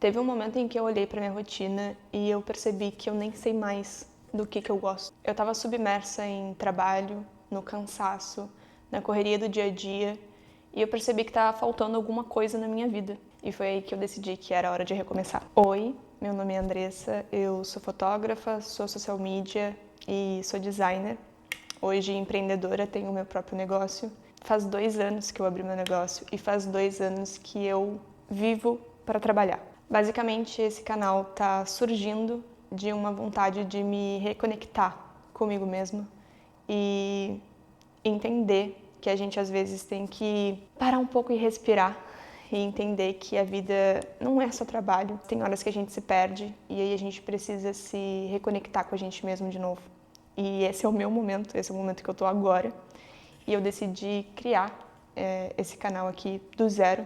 Teve um momento em que eu olhei para minha rotina e eu percebi que eu nem sei mais do que eu gosto. Eu estava submersa em trabalho, no cansaço, na correria do dia a dia, e eu percebi que estava faltando alguma coisa na minha vida. E foi aí que eu decidi que era hora de recomeçar. Oi, meu nome é Andressa, eu sou fotógrafa, sou social media e sou designer. Hoje empreendedora, tenho o meu próprio negócio. Faz 2 anos que eu abri meu negócio e faz 2 anos que eu vivo para trabalhar. Basicamente, esse canal está surgindo de uma vontade de me reconectar comigo mesma e entender que a gente às vezes tem que parar um pouco e respirar e entender que a vida não é só trabalho. Tem horas que a gente se perde e aí a gente precisa se reconectar com a gente mesmo de novo. E esse é o meu momento, esse é o momento que eu tô agora. E eu decidi criar esse canal aqui do zero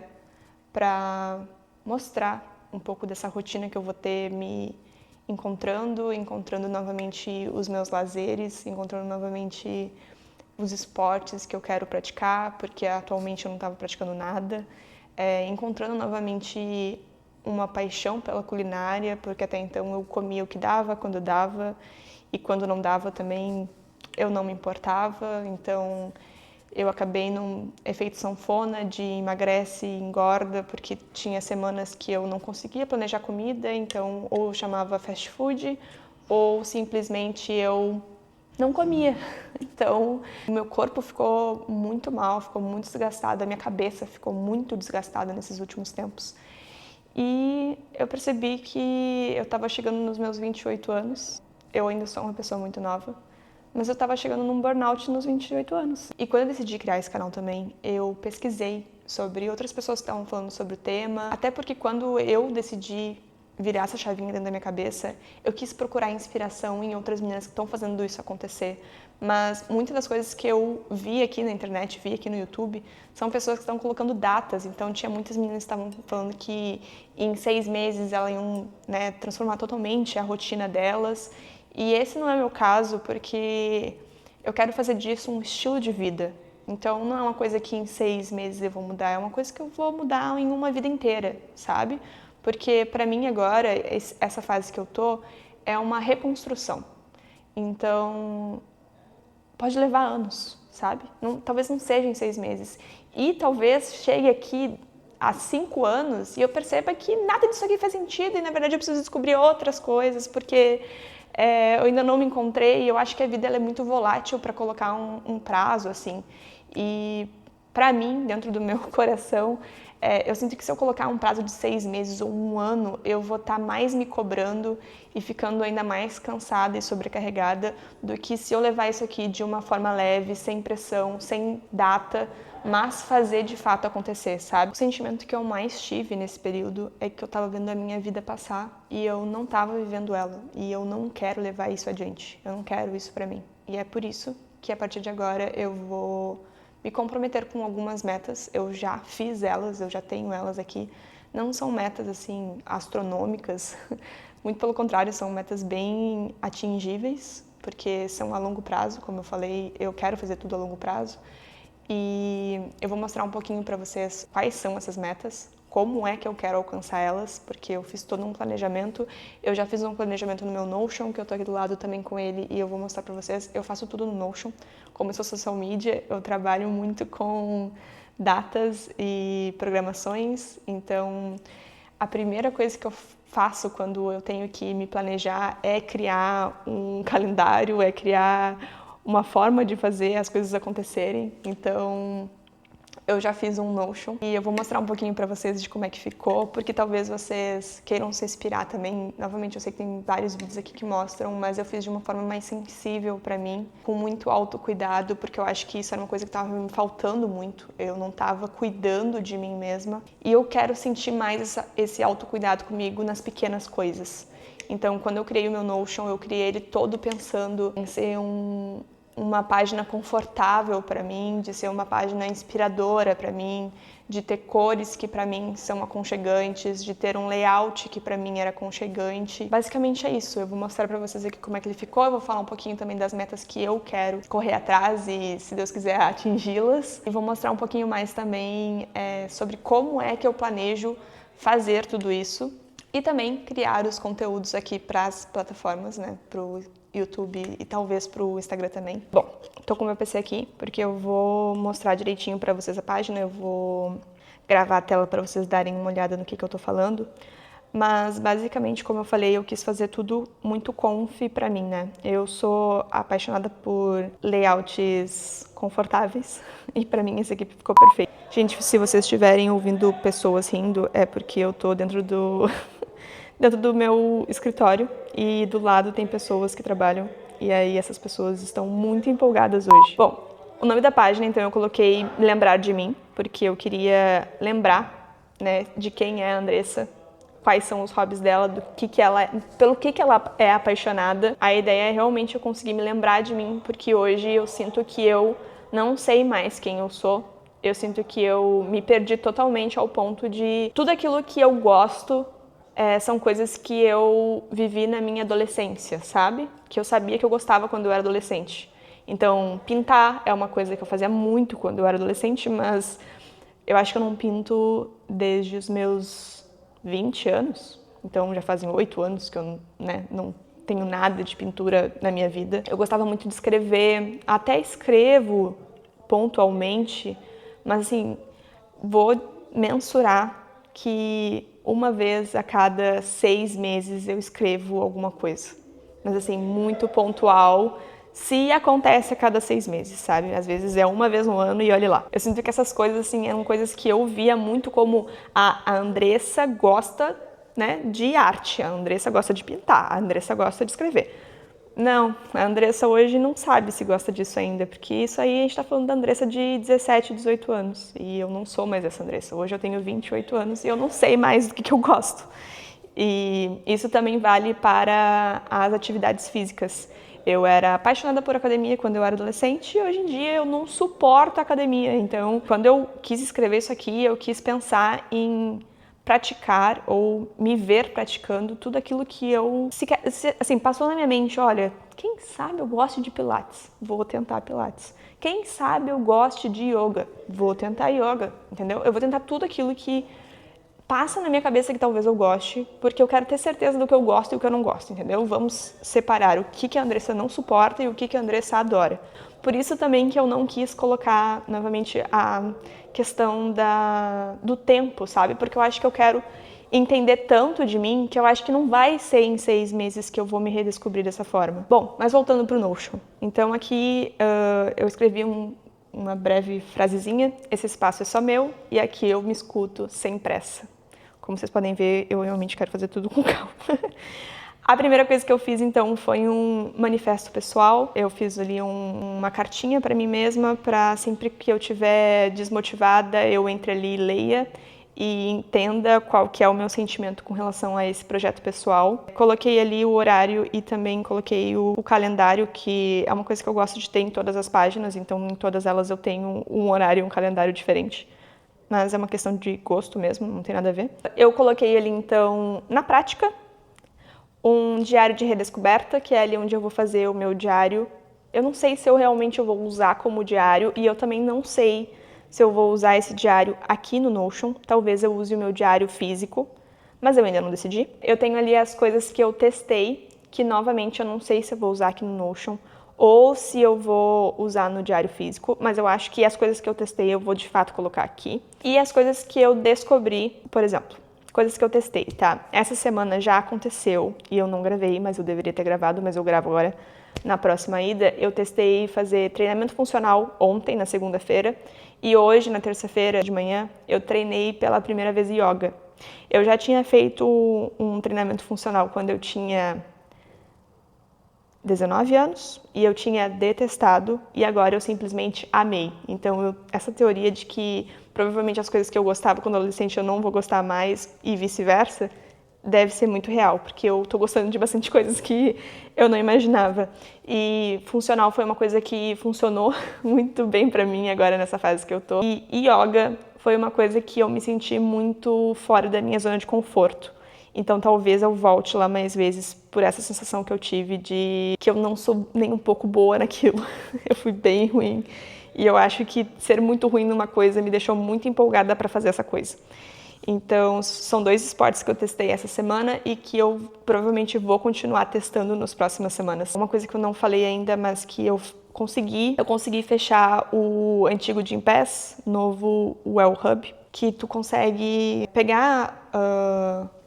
para mostrar um pouco dessa rotina que eu vou ter me encontrando novamente os meus lazeres, encontrando novamente os esportes que eu quero praticar, porque atualmente eu não estava praticando nada, encontrando novamente uma paixão pela culinária, porque até então eu comia o que dava, quando dava, e quando não dava também eu não me importava, então eu acabei num efeito sanfona de emagrece e engorda, porque tinha semanas que eu não conseguia planejar comida, então ou eu chamava fast food, ou simplesmente eu não comia. Então, o meu corpo ficou muito mal, ficou muito desgastado, a minha cabeça ficou muito desgastada nesses últimos tempos. E eu percebi que eu estava chegando nos meus 28 anos, eu ainda sou uma pessoa muito nova, mas eu estava chegando num burnout nos 28 anos. E quando eu decidi criar esse canal também, eu pesquisei sobre outras pessoas que estavam falando sobre o tema, até porque quando eu decidi virar essa chavinha dentro da minha cabeça, eu quis procurar inspiração em outras meninas que estão fazendo isso acontecer. Mas muitas das coisas que eu vi aqui na internet, vi aqui no YouTube, são pessoas que estão colocando datas. Então tinha muitas meninas que estavam falando que em 6 meses elas iam, né, transformar totalmente a rotina delas. E esse não é o meu caso, porque eu quero fazer disso um estilo de vida. Então não é uma coisa que em 6 meses eu vou mudar, é uma coisa que eu vou mudar em uma vida inteira, sabe? Porque para mim agora, essa fase que eu tô, é uma reconstrução. Então, pode levar anos, sabe? Talvez não seja em 6 meses. E talvez chegue aqui há 5 anos e eu perceba que nada disso aqui faz sentido e na verdade eu preciso descobrir outras coisas, porque eu ainda não me encontrei e eu acho que a vida ela é muito volátil para colocar um prazo, assim. E para mim, dentro do meu coração, eu sinto que se eu colocar um prazo de 6 meses ou 1 ano, eu vou estar mais me cobrando e ficando ainda mais cansada e sobrecarregada do que se eu levar isso aqui de uma forma leve, sem pressão, sem data, mas fazer de fato acontecer, sabe? O sentimento que eu mais tive nesse período é que eu tava vendo a minha vida passar e eu não tava vivendo ela. E eu não quero levar isso adiante, eu não quero isso pra mim. E é por isso que a partir de agora eu vou me comprometer com algumas metas. Eu já fiz elas, eu já tenho elas aqui. Não são metas assim astronômicas, muito pelo contrário, são metas bem atingíveis, porque são a longo prazo, como eu falei, eu quero fazer tudo a longo prazo. E eu vou mostrar um pouquinho para vocês quais são essas metas, como é que eu quero alcançar elas, porque eu fiz todo um planejamento. Eu já fiz um planejamento no meu Notion, que eu tô aqui do lado também com ele, e eu vou mostrar para vocês. Eu faço tudo no Notion. Como eu sou social media, eu trabalho muito com datas e programações, então a primeira coisa que eu faço quando eu tenho que me planejar é criar um calendário, é criar uma forma de fazer as coisas acontecerem. Então, eu já fiz um Notion e eu vou mostrar um pouquinho pra vocês de como é que ficou, porque talvez vocês queiram se inspirar também. Novamente, eu sei que tem vários vídeos aqui que mostram, mas eu fiz de uma forma mais sensível pra mim, com muito autocuidado, porque eu acho que isso era uma coisa que tava me faltando muito. Eu não tava cuidando de mim mesma e eu quero sentir mais esse autocuidado comigo nas pequenas coisas. Então, quando eu criei o meu Notion, eu criei ele todo pensando em ser uma página confortável para mim, de ser uma página inspiradora para mim, de ter cores que para mim são aconchegantes, de ter um layout que para mim era aconchegante. Basicamente é isso. Eu vou mostrar para vocês aqui como é que ele ficou. Eu vou falar um pouquinho também das metas que eu quero correr atrás e, se Deus quiser, atingi-las. E vou mostrar um pouquinho mais também sobre como é que eu planejo fazer tudo isso. e também criar os conteúdos aqui para as plataformas, né, pro YouTube e talvez pro Instagram também. Bom, tô com o meu PC aqui porque eu vou mostrar direitinho para vocês a página, eu vou gravar a tela para vocês darem uma olhada no que eu tô falando. Mas, basicamente, como eu falei, eu quis fazer tudo muito comfy pra mim, né? Eu sou apaixonada por layouts confortáveis e pra mim esse aqui ficou perfeito. Gente, se vocês estiverem ouvindo pessoas rindo, é porque eu tô dentro do meu escritório e do lado tem pessoas que trabalham e aí essas pessoas estão muito empolgadas hoje. Bom, o nome da página, então, eu coloquei Lembrar de Mim, porque eu queria lembrar, né, de quem é a Andressa, quais são os hobbies dela, pelo que ela é apaixonada. A ideia é realmente eu conseguir me lembrar de mim, porque hoje eu sinto que eu não sei mais quem eu sou. Eu sinto que eu me perdi totalmente ao ponto de tudo aquilo que eu gosto são coisas que eu vivi na minha adolescência, sabe? Que eu sabia que eu gostava quando eu era adolescente. Então, pintar é uma coisa que eu fazia muito quando eu era adolescente, mas eu acho que eu não pinto desde os meus 20 anos, então já fazem 8 anos que eu, né, não tenho nada de pintura na minha vida. Eu gostava muito de escrever, até escrevo pontualmente, mas assim, vou mensurar que uma vez a cada 6 meses eu escrevo alguma coisa. Mas assim, muito pontual, se acontece a cada 6 meses, sabe? Às vezes é uma vez no ano e olhe lá. Eu sinto que essas coisas, assim, eram coisas que eu via muito como a Andressa gosta, né, de arte, a Andressa gosta de pintar, a Andressa gosta de escrever. Não, a Andressa hoje não sabe se gosta disso ainda, porque isso aí a gente tá falando da Andressa de 17, 18 anos, e eu não sou mais essa Andressa. Hoje eu tenho 28 anos e eu não sei mais do que eu gosto. E isso também vale para as atividades físicas. Eu era apaixonada por academia quando eu era adolescente e hoje em dia eu não suporto a academia. Então, quando eu quis escrever isso aqui, eu quis pensar em praticar ou me ver praticando tudo aquilo que eu, assim, passou na minha mente. Olha, quem sabe eu gosto de pilates, vou tentar pilates. Quem sabe eu gosto de yoga, vou tentar yoga, entendeu? Eu vou tentar tudo aquilo que passa na minha cabeça que talvez eu goste, porque eu quero ter certeza do que eu gosto e o que eu não gosto, entendeu? Vamos separar o que a Andressa não suporta e o que a Andressa adora. Por isso também que eu não quis colocar novamente a questão do tempo, sabe? Porque eu acho que eu quero entender tanto de mim que eu acho que não vai ser em 6 meses que eu vou me redescobrir dessa forma. Bom, mas voltando pro Notion. Então aqui eu escrevi uma breve frasezinha, esse espaço é só meu e aqui eu me escuto sem pressa. Como vocês podem ver, eu realmente quero fazer tudo com calma. A primeira coisa que eu fiz, então, foi um manifesto pessoal. Eu fiz ali uma cartinha para mim mesma, para sempre que eu estiver desmotivada, eu entre ali e leia e entenda qual que é o meu sentimento com relação a esse projeto pessoal. Coloquei ali o horário e também coloquei o calendário, que é uma coisa que eu gosto de ter em todas as páginas, então em todas elas eu tenho um horário e um calendário diferente. Mas é uma questão de gosto mesmo, não tem nada a ver. Eu coloquei ali, então, na prática, um diário de redescoberta, que é ali onde eu vou fazer o meu diário. Eu não sei se eu realmente vou usar como diário e eu também não sei se eu vou usar esse diário aqui no Notion. Talvez eu use o meu diário físico, mas eu ainda não decidi. Eu tenho ali as coisas que eu testei, que novamente eu não sei se eu vou usar aqui no Notion ou se eu vou usar no diário físico, mas eu acho que as coisas que eu testei eu vou de fato colocar aqui. E as coisas que eu descobri, por exemplo, coisas que eu testei, tá? Essa semana já aconteceu e eu não gravei, mas eu deveria ter gravado, mas eu gravo agora na próxima ida. Eu testei fazer treinamento funcional ontem, na segunda-feira, e hoje, na terça-feira de manhã, eu treinei pela primeira vez yoga. Eu já tinha feito um treinamento funcional quando eu tinha 19 anos e eu tinha detestado e agora eu simplesmente amei. Então, essa teoria de que provavelmente as coisas que eu gostava quando adolescente eu não vou gostar mais e vice-versa, deve ser muito real, porque eu tô gostando de bastante coisas que eu não imaginava. E funcional foi uma coisa que funcionou muito bem pra mim agora nessa fase que eu tô. E yoga foi uma coisa que eu me senti muito fora da minha zona de conforto. Então talvez eu volte lá mais vezes por essa sensação que eu tive de que eu não sou nem um pouco boa naquilo. Eu fui bem ruim. E eu acho que ser muito ruim numa coisa me deixou muito empolgada para fazer essa coisa. Então, são 2 esportes que eu testei essa semana e que eu provavelmente vou continuar testando nas próximas semanas. Uma coisa que eu não falei ainda, mas que eu consegui fechar o antigo Gym Pass, novo Well Hub, que tu consegue pegar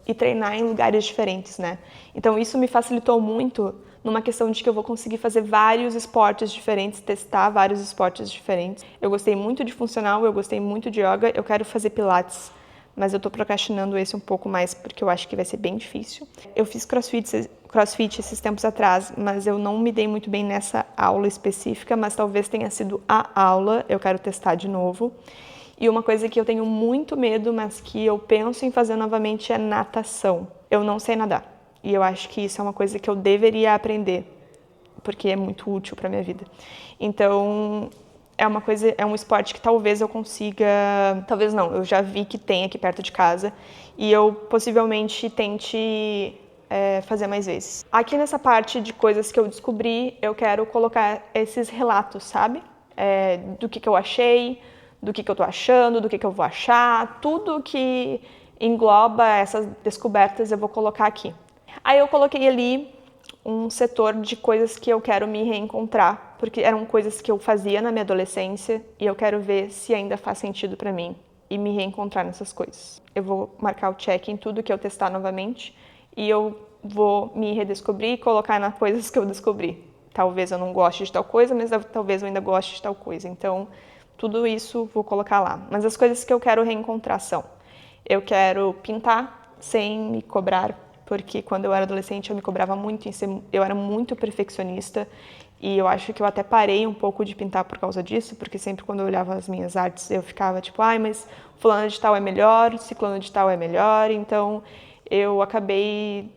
e treinar em lugares diferentes, né? Então, isso me facilitou muito numa questão de que eu vou conseguir fazer vários esportes diferentes, testar vários esportes diferentes. Eu gostei muito de funcional, eu gostei muito de yoga, eu quero fazer pilates, mas eu tô procrastinando esse um pouco mais porque eu acho que vai ser bem difícil. Eu fiz crossfit esses tempos atrás, mas eu não me dei muito bem nessa aula específica, mas talvez tenha sido a aula, eu quero testar de novo. E uma coisa que eu tenho muito medo, mas que eu penso em fazer novamente é natação. Eu não sei nadar. E eu acho que isso é uma coisa que eu deveria aprender, porque é muito útil para minha vida. Então, é um esporte que talvez eu consiga, talvez não, eu já vi que tem aqui perto de casa e eu possivelmente tente fazer mais vezes. Aqui nessa parte de coisas que eu descobri, eu quero colocar esses relatos, sabe? Do que eu achei, do que eu tô achando, do que eu vou achar, tudo que engloba essas descobertas eu vou colocar aqui. Aí eu coloquei ali um setor de coisas que eu quero me reencontrar, porque eram coisas que eu fazia na minha adolescência e eu quero ver se ainda faz sentido pra mim e me reencontrar nessas coisas. Eu vou marcar o check em tudo que eu testar novamente e eu vou me redescobrir e colocar nas coisas que eu descobri. Talvez eu não goste de tal coisa, mas talvez eu ainda goste de tal coisa. Então, tudo isso vou colocar lá. Mas as coisas que eu quero reencontrar são: eu quero pintar sem me cobrar, porque quando eu era adolescente eu me cobrava muito, eu era muito perfeccionista e eu acho que eu até parei um pouco de pintar por causa disso, porque sempre quando eu olhava as minhas artes eu ficava tipo, ai, mas fulano de tal é melhor, ciclano de tal é melhor, então eu acabei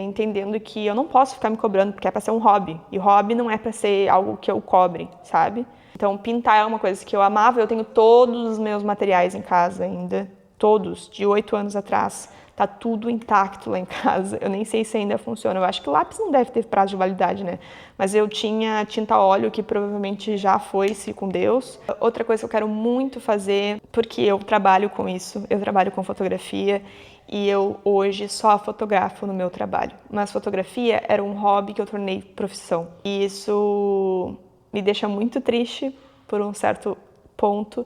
entendendo que eu não posso ficar me cobrando, porque é para ser um hobby, e hobby não é para ser algo que eu cobre, sabe? Então pintar é uma coisa que eu amava, eu tenho todos os meus materiais em casa ainda, todos, de 8 anos atrás. Tá tudo intacto lá em casa. Eu nem sei se ainda funciona. Eu acho que o lápis não deve ter prazo de validade, né? Mas eu tinha tinta óleo que provavelmente já foi-se com Deus. Outra coisa que eu quero muito fazer, porque eu trabalho com isso, eu trabalho com fotografia e eu hoje só fotografo no meu trabalho. Mas fotografia era um hobby que eu tornei profissão. E isso me deixa muito triste por um certo ponto.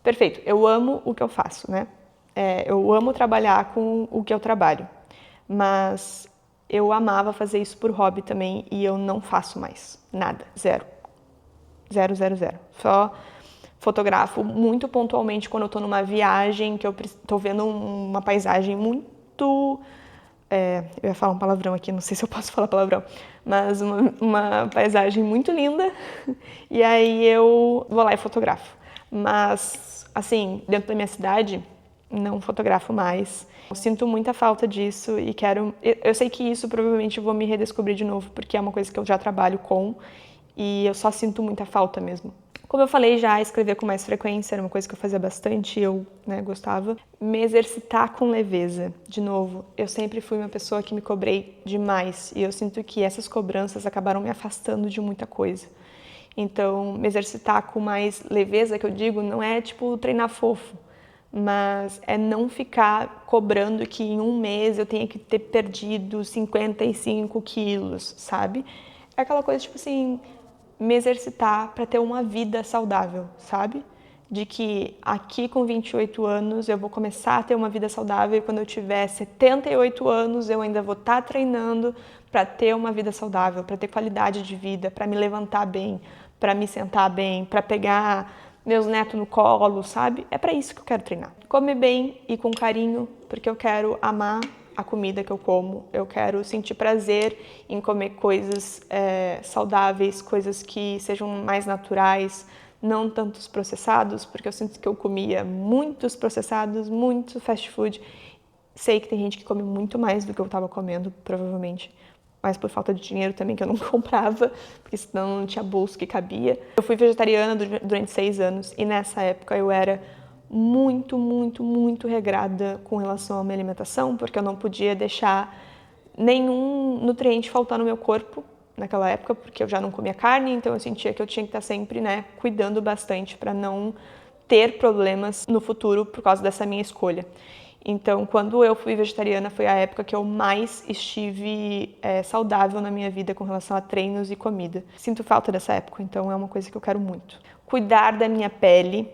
Perfeito, eu amo o que eu faço, né? Eu amo trabalhar com o que eu trabalho, mas eu amava fazer isso por hobby também e eu não faço mais. Nada, zero. Zero, zero, zero. Só fotografo muito pontualmente quando eu tô numa viagem, que eu tô vendo uma paisagem muito... eu ia falar um palavrão aqui, não sei se eu posso falar palavrão, mas uma paisagem muito linda e aí eu vou lá e fotografo. Mas, assim, dentro da minha cidade, não fotografo mais. Eu sinto muita falta disso e quero... Eu sei que isso provavelmente eu vou me redescobrir de novo, porque é uma coisa que eu já trabalho com e eu só sinto muita falta mesmo. Como eu falei já, escrever com mais frequência era uma coisa que eu fazia bastante e eu gostava. Me exercitar com leveza. De novo, eu sempre fui uma pessoa que me cobrei demais e eu sinto que essas cobranças acabaram me afastando de muita coisa. Então, me exercitar com mais leveza, que eu digo, não é tipo treinar fofo, mas é não ficar cobrando que em um mês eu tenha que ter perdido 55 quilos, sabe? É aquela coisa tipo assim, me exercitar para ter uma vida saudável, sabe? De que aqui com 28 anos eu vou começar a ter uma vida saudável e quando eu tiver 78 anos eu ainda vou estar treinando para ter uma vida saudável, para ter qualidade de vida, para me levantar bem, para me sentar bem, para pegar meus netos no colo, sabe? É para isso que eu quero treinar. Comer bem e com carinho, porque eu quero amar a comida que eu como, eu quero sentir prazer em comer coisas saudáveis, coisas que sejam mais naturais, não tantos processados, porque eu sinto que eu comia muitos processados, muito fast food. Sei que tem gente que come muito mais do que eu estava comendo, provavelmente, mas por falta de dinheiro também, que eu não comprava, porque senão não tinha bolso que cabia. Eu fui vegetariana durante 6 anos e nessa época eu era muito, muito, muito regrada com relação à minha alimentação, porque eu não podia deixar nenhum nutriente faltar no meu corpo naquela época, porque eu já não comia carne, então eu sentia que eu tinha que estar sempre, cuidando bastante para não ter problemas no futuro por causa dessa minha escolha. Então, quando eu fui vegetariana, foi a época que eu mais estive saudável na minha vida com relação a treinos e comida. Sinto falta dessa época, então é uma coisa que eu quero muito. Cuidar da minha pele,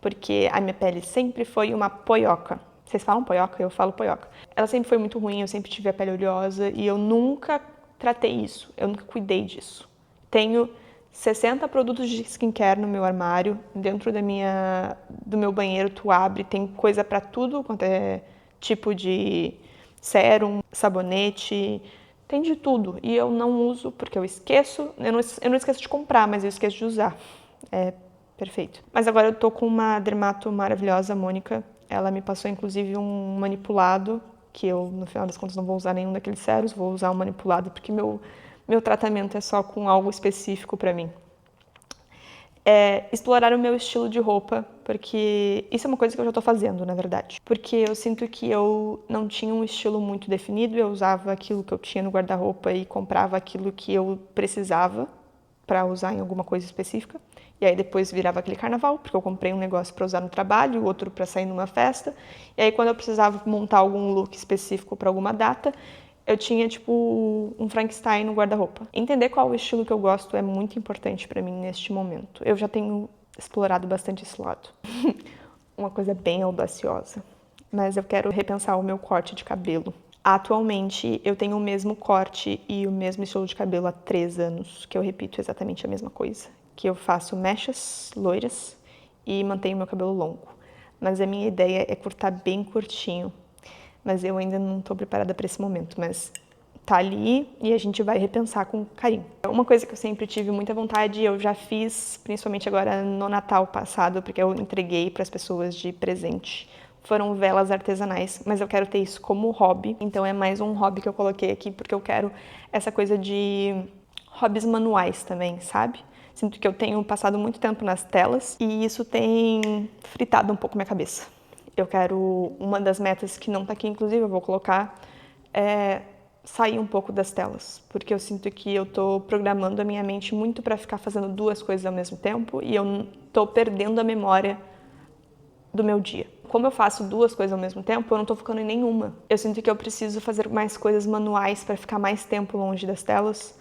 porque a minha pele sempre foi uma poioca. Vocês falam poioca? Eu falo poioca. Ela sempre foi muito ruim, eu sempre tive a pele oleosa e eu nunca tratei isso, eu nunca cuidei disso. Tenho 60 produtos de skincare no meu armário, dentro do meu banheiro tu abre, tem coisa para tudo quanto é tipo de sérum, sabonete, tem de tudo. E eu não uso porque eu esqueço, eu não esqueço de comprar, mas eu esqueço de usar. É perfeito. Mas agora eu tô com uma dermato maravilhosa, a Mônica. Ela me passou inclusive um manipulado, que eu no final das contas não vou usar nenhum daqueles séros, vou usar um manipulado porque meu tratamento é só com algo específico para mim. Explorar o meu estilo de roupa, porque isso é uma coisa que eu já estou fazendo, na verdade. Porque eu sinto que eu não tinha um estilo muito definido, eu usava aquilo que eu tinha no guarda-roupa e comprava aquilo que eu precisava para usar em alguma coisa específica. E aí depois virava aquele carnaval, porque eu comprei um negócio para usar no trabalho, outro para sair numa festa. E aí quando eu precisava montar algum look específico para alguma data, eu tinha, tipo, um Frankenstein no guarda-roupa. Entender qual o estilo que eu gosto é muito importante pra mim neste momento. Eu já tenho explorado bastante esse lado. Uma coisa bem audaciosa. Mas eu quero repensar o meu corte de cabelo. Atualmente, eu tenho o mesmo corte e o mesmo estilo de cabelo há 3 anos, que eu repito exatamente a mesma coisa. Que eu faço mechas loiras e mantenho meu cabelo longo. Mas a minha ideia é cortar bem curtinho. Mas eu ainda não estou preparada para esse momento, mas tá ali e a gente vai repensar com carinho. Uma coisa que eu sempre tive muita vontade, eu já fiz, principalmente agora no Natal passado, porque eu entreguei para as pessoas de presente, foram velas artesanais, mas eu quero ter isso como hobby, então é mais um hobby que eu coloquei aqui, porque eu quero essa coisa de hobbies manuais também, sabe? Sinto que eu tenho passado muito tempo nas telas e isso tem fritado um pouco minha cabeça. Eu quero, uma das metas que não tá aqui, inclusive, eu vou colocar, é sair um pouco das telas, porque eu sinto que eu tô programando a minha mente muito para ficar fazendo 2 coisas ao mesmo tempo e eu tô perdendo a memória do meu dia. Como eu faço 2 coisas ao mesmo tempo, eu não tô focando em nenhuma. Eu sinto que eu preciso fazer mais coisas manuais para ficar mais tempo longe das telas,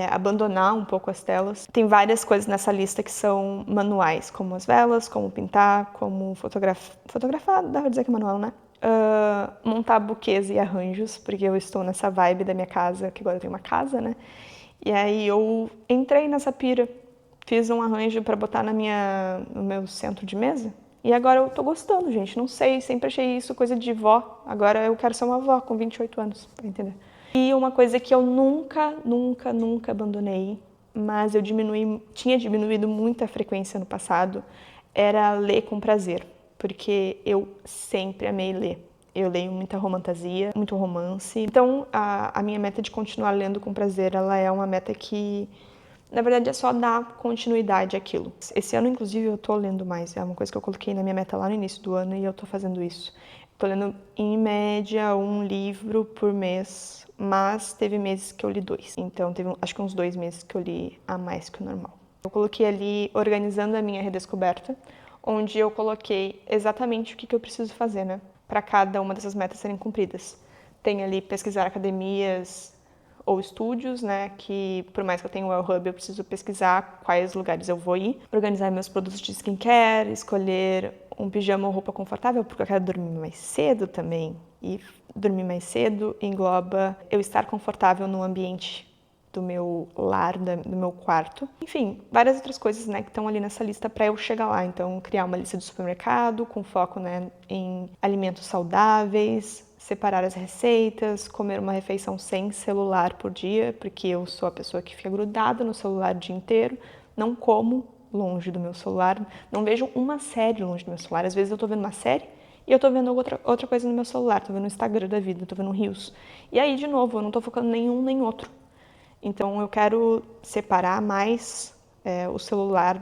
abandonar um pouco as telas. Tem várias coisas nessa lista que são manuais, como as velas, como pintar, como fotografar, dá pra dizer que é manual, né? Montar buquês e arranjos, porque eu estou nessa vibe da minha casa, que agora eu tenho uma casa, né? E aí eu entrei nessa pira, fiz um arranjo para botar no meu centro de mesa. E agora eu tô gostando, gente, não sei, sempre achei isso coisa de vó. Agora eu quero ser uma vó com 28 anos, pra entender. E uma coisa que eu nunca abandonei, mas eu tinha diminuído muito a frequência no passado, era ler com prazer, porque eu sempre amei ler. Eu leio muita romantasia, muito romance. Então, a minha meta de continuar lendo com prazer, ela é uma meta que, na verdade, é só dar continuidade àquilo. Esse ano, inclusive, eu tô lendo mais. É uma coisa que eu coloquei na minha meta lá no início do ano e eu tô fazendo isso. Tô lendo, em média, 1 livro por mês, mas teve meses que eu li 2. Então, teve acho que uns 2 meses que eu li a mais que o normal. Eu coloquei ali, organizando a minha redescoberta, onde eu coloquei exatamente o que eu preciso fazer, né? Para cada uma dessas metas serem cumpridas. Tem ali pesquisar academias ou estúdios, né? Que por mais que eu tenha o Well Hub, eu preciso pesquisar quais lugares eu vou ir. Organizar meus produtos de skincare, escolher um pijama ou roupa confortável, porque eu quero dormir mais cedo também. E dormir mais cedo engloba eu estar confortável no ambiente do meu lar, do meu quarto. Enfim, várias outras coisas, né, que estão ali nessa lista para eu chegar lá. Então, criar uma lista de supermercado com foco, né, em alimentos saudáveis, separar as receitas, comer uma refeição sem celular por dia, porque eu sou a pessoa que fica grudada no celular o dia inteiro, não como longe do meu celular, não vejo uma série longe do meu celular. Às vezes eu tô vendo uma série e eu tô vendo outra coisa no meu celular, tô vendo o Instagram da vida, tô vendo Reels. E aí, de novo, eu não tô focando em nenhum nem outro. Então eu quero separar mais o celular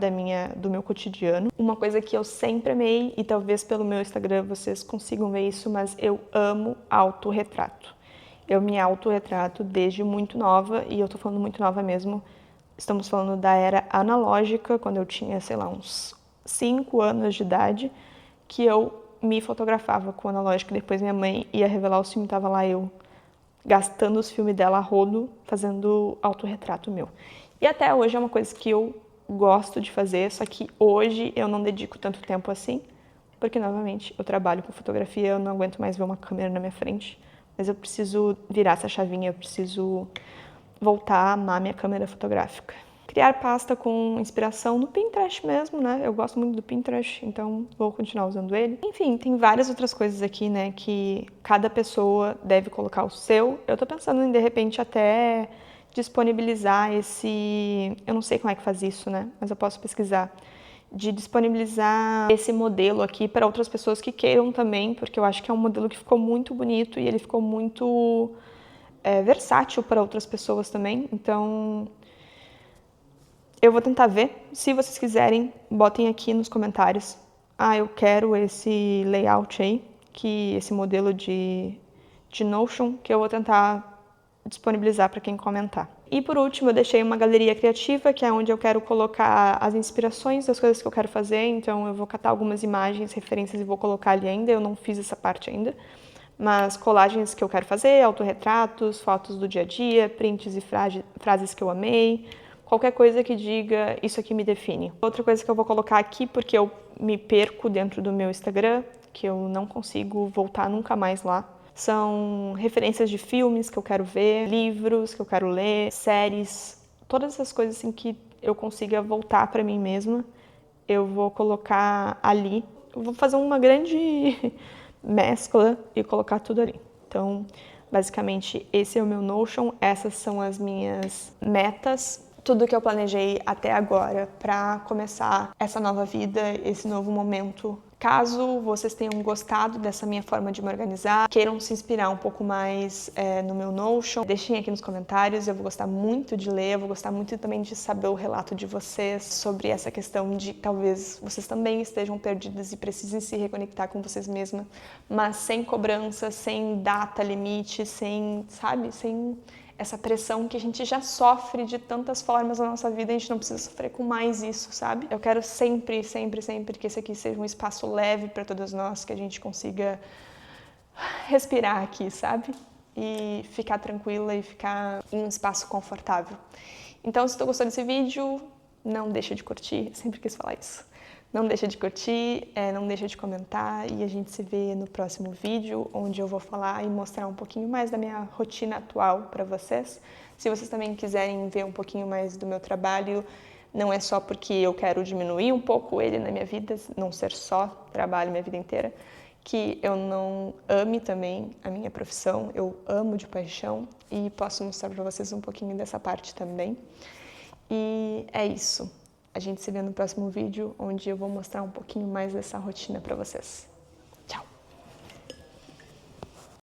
do meu cotidiano. Uma coisa que eu sempre amei, e talvez pelo meu Instagram vocês consigam ver isso, mas eu amo autorretrato. Eu me autorretrato desde muito nova, e eu tô falando muito nova mesmo. Estamos falando da era analógica, quando eu tinha, sei lá, uns 5 anos de idade que eu me fotografava com o analógico. Depois minha mãe ia revelar os filmes, tava lá eu gastando os filmes dela a rodo, fazendo autorretrato meu. E até hoje é uma coisa que eu gosto de fazer, só que hoje eu não dedico tanto tempo assim, porque, novamente, eu trabalho com fotografia, eu não aguento mais ver uma câmera na minha frente, mas eu preciso virar essa chavinha, eu preciso voltar a amar minha câmera fotográfica. Criar pasta com inspiração no Pinterest mesmo, né? Eu gosto muito do Pinterest, então vou continuar usando ele. Enfim, tem várias outras coisas aqui, né, que cada pessoa deve colocar o seu. Eu tô pensando em, de repente, até disponibilizar esse... Eu não sei como é que faz isso, né? Mas eu posso pesquisar. De disponibilizar esse modelo aqui para outras pessoas que queiram também, porque eu acho que é um modelo que ficou muito bonito e ele ficou muito versátil para outras pessoas também. Então, eu vou tentar ver. Se vocês quiserem, botem aqui nos comentários. Ah, eu quero esse layout aí, esse modelo de Notion, que eu vou tentar disponibilizar para quem comentar. E por último, eu deixei uma galeria criativa, que é onde eu quero colocar as inspirações das coisas que eu quero fazer. Então, eu vou catar algumas imagens, referências e vou colocar ali ainda. Eu não fiz essa parte ainda. Mas colagens que eu quero fazer, autorretratos, fotos do dia a dia, prints e frases que eu amei. Qualquer coisa que diga, isso aqui me define. Outra coisa que eu vou colocar aqui, porque eu me perco dentro do meu Instagram, que eu não consigo voltar nunca mais lá, são referências de filmes que eu quero ver, livros que eu quero ler, séries, todas essas coisas assim que eu consiga voltar para mim mesma, eu vou colocar ali. Eu vou fazer uma grande mescla e colocar tudo ali. Então, basicamente, esse é o meu Notion, essas são as minhas metas, tudo que eu planejei até agora para começar essa nova vida, esse novo momento. Caso vocês tenham gostado dessa minha forma de me organizar, queiram se inspirar um pouco mais no meu Notion, deixem aqui nos comentários, eu vou gostar muito de ler, eu vou gostar muito também de saber o relato de vocês sobre essa questão de talvez vocês também estejam perdidas e precisem se reconectar com vocês mesmas, mas sem cobrança, sem data limite, sem, sabe, sem essa pressão que a gente já sofre de tantas formas na nossa vida, a gente não precisa sofrer com mais isso, sabe? Eu quero sempre, sempre, sempre que esse aqui seja um espaço leve para todas nós, que a gente consiga respirar aqui, sabe? E ficar tranquila e ficar em um espaço confortável. Então, se tu gostou desse vídeo, não deixa de curtir, eu sempre quis falar isso. Não deixa de curtir, não deixa de comentar e a gente se vê no próximo vídeo, onde eu vou falar e mostrar um pouquinho mais da minha rotina atual para vocês. Se vocês também quiserem ver um pouquinho mais do meu trabalho, não é só porque eu quero diminuir um pouco ele na minha vida, não ser só trabalho minha vida inteira, que eu não ame também a minha profissão, eu amo de paixão e posso mostrar para vocês um pouquinho dessa parte também. E é isso. A gente se vê no próximo vídeo, onde eu vou mostrar um pouquinho mais dessa rotina para vocês.